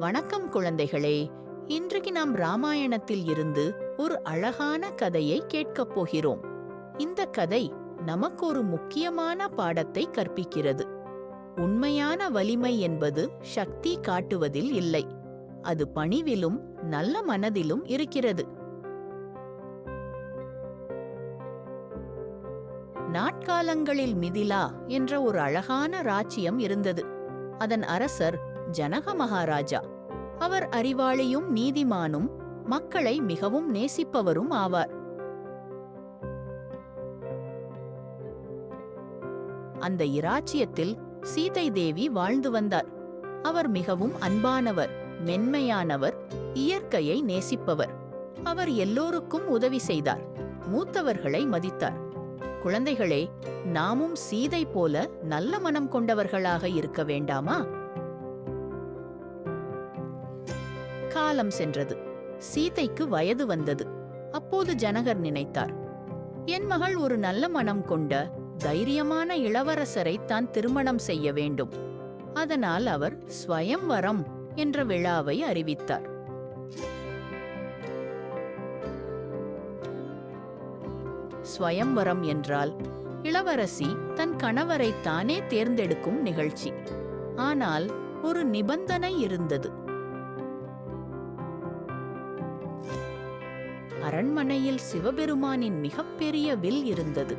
வணக்கம் குழந்தைகளே. இன்றைக்கு நாம் ராமாயணத்தில் இருந்து ஒரு அழகான கதையை கேட்கப் போகிறோம். இந்த கதை நமக்கு ஒரு முக்கியமான பாடத்தை கற்பிக்கிறது. உண்மையான வலிமை என்பது சக்தி காட்டுவதில் இல்லை, அது பணிவிலும் நல்ல மனதிலும் இருக்கிறது. நாட்காலங்களில் மிதிலா என்ற ஒரு அழகான ராஜ்யம் இருந்தது. அதன் அரசர் ஜனக மகாராஜா. அவர் அறிவாளியும் நீதிமானும் மக்களை மிகவும் நேசிப்பவரும் ஆவார். அந்த இராச்சியத்தில் சீதை தேவி வாழ்ந்து வந்தார். அவர் மிகவும் அன்பானவர், மென்மையானவர், இயற்கையை நேசிப்பவர். அவர் எல்லோருக்கும் உதவி செய்தார், மூத்தவர்களை மதித்தார். குழந்தைகளே, நாமும் சீதை போல நல்ல மனம் கொண்டவர்களாக இருக்க வேண்டாமா? காலம் சென்றது. சீதைக்கு வயது வந்தது. அப்போது ஜனகர் நினைத்தார், என் மகள் ஒரு நல்ல மனம் கொண்ட தைரியமான இளவரசரை தான் திருமணம் செய்ய வேண்டும். அதனால் அவர் ஸ்வயம்வரம் என்ற விழாவை அறிவித்தார். ஸ்வயம்வரம் என்றால் இளவரசி தன் கணவரை தானே தேர்ந்தெடுக்கும் நிகழ்ச்சி. ஆனால் ஒரு நிபந்தனை இருந்தது. அரண்மனையில் சிவபெருமானின் மிகப்பெரிய வில் இருந்தது.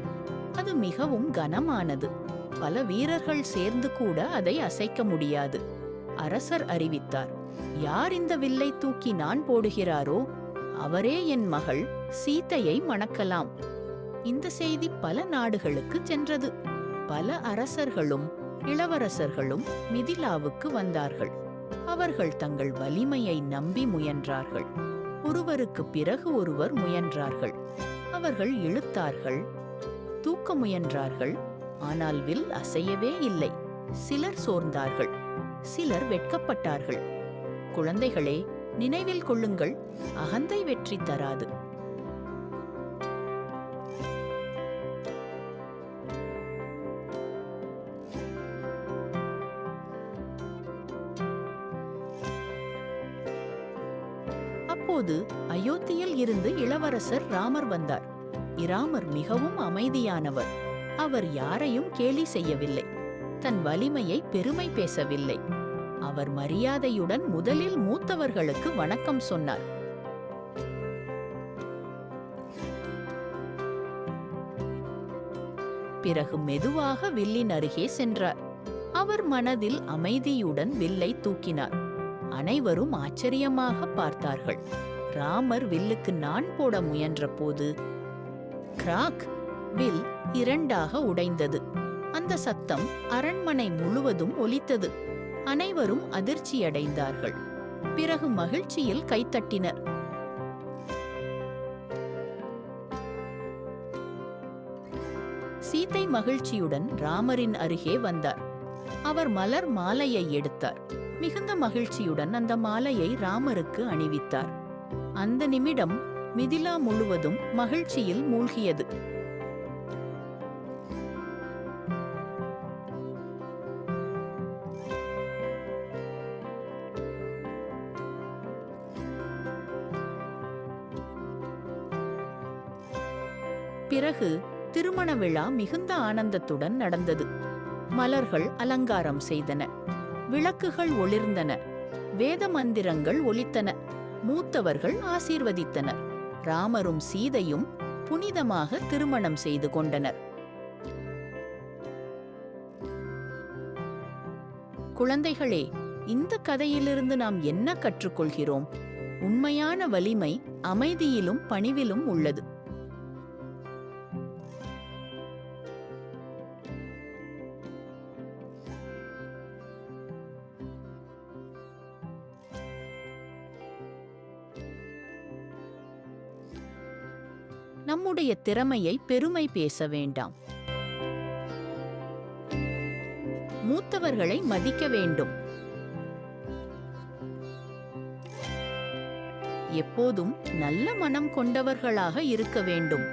அது மிகவும் கனமானது. பல வீரர்கள் சேர்ந்து கூட அதை அசைக்க முடியாது. அரசர் அறிவித்தார், யார் இந்த வில்லை தூக்கி நான் போடுகிறாரோ அவரே என் மகள் சீதையை மணக்கலாம். இந்த செய்தி பல நாடுகளுக்கு சென்றது. பல அரசர்களும் இளவரசர்களும் மிதிலாவுக்கு வந்தார்கள். அவர்கள் தங்கள் வலிமையை நம்பி முயன்றார்கள். ஒருவருக்கு பிறகு ஒருவர் முயன்றார்கள். அவர்கள் இழுத்தார்கள், தூக்க முயன்றார்கள். ஆனால் வில் அசையவே இல்லை. சிலர் சோர்ந்தார்கள், சிலர் வெட்கப்பட்டார்கள். குழந்தைகளே, நினைவில் கொள்ளுங்கள், அகந்தை வெற்றி தராது. அப்போது அயோத்தியில் இருந்து இளவரசர் ராமர் வந்தார். இராமர் மிகவும் அமைதியானவர். அவர் யாரையும் கேலி செய்யவில்லை, தன் வலிமையை பெருமை பேசவில்லை. அவர் மரியாதையுடன் முதலில் மூத்தவர்களுக்கு வணக்கம் சொன்னார். பிறகு மெதுவாக வில்லின் அருகே சென்றார். அவர் மனதில் அமைதியுடன் வில்லை தூக்கினார். அனைவரும் ஆச்சரியமாக பார்த்தார்கள். ராமர் வில்லுக்கு நான் போட முயன்ற போது கிராக், வில் இரண்டாக உடைந்தது. அந்த சத்தம் அரண்மனை முழுவதும் ஒலித்தது. அனைவரும் அதிர்ச்சியடைந்தார்கள். பிறகு மகிழ்ச்சியில் கைத்தட்டினர். சீதை மகிழ்ச்சியுடன் ராமரின் அருகே வந்தார். அவர் மலர் மாலையை எடுத்தார். மிகுந்த மகிழ்ச்சியுடன் அந்த மாலையை ராமருக்கு அணிவித்தார். அந்த நிமிடம் மிதிலா முழுவதும் மகிழ்ச்சியில் மூழ்கியது. பிறகு திருமண விழா மிகுந்த ஆனந்தத்துடன் நடந்தது. மலர்கள் அலங்காரம் செய்தன, விளக்குகள் ஒளிர்ந்தன, வேத மந்திரங்கள் ஒலித்தன, மூத்தவர்கள் ஆசீர்வதித்தனர். ராமரும் சீதையும் புனிதமாக திருமணம் செய்து கொண்டனர். குழந்தைகளே, இந்த கதையிலிருந்து நாம் என்ன கற்றுக்கொள்கிறோம்? உண்மையான வலிமை அமைதியிலும் பணிவிலும் உள்ளது. நம்முடைய திறமையை பெருமை பேச வேண்டாம். மூத்தவர்களை மதிக்க வேண்டும். எப்போதும் நல்ல மனம் கொண்டவர்களாக இருக்க வேண்டும்.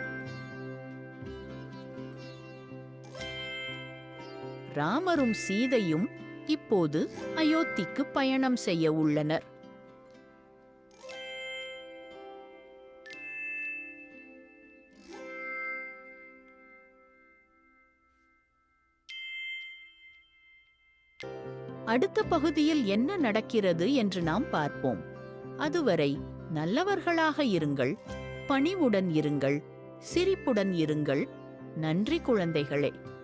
ராமரும் சீதையும் இப்போது அயோத்திக்கு பயணம் செய்ய உள்ளனர். அடுத்த பகுதியில் என்ன நடக்கிறது என்று நாம் பார்ப்போம். அதுவரை நல்லவர்களாக இருங்கள், பணிவுடன் இருங்கள், சிரிப்புடன் இருங்கள். நன்றி குழந்தைகளே.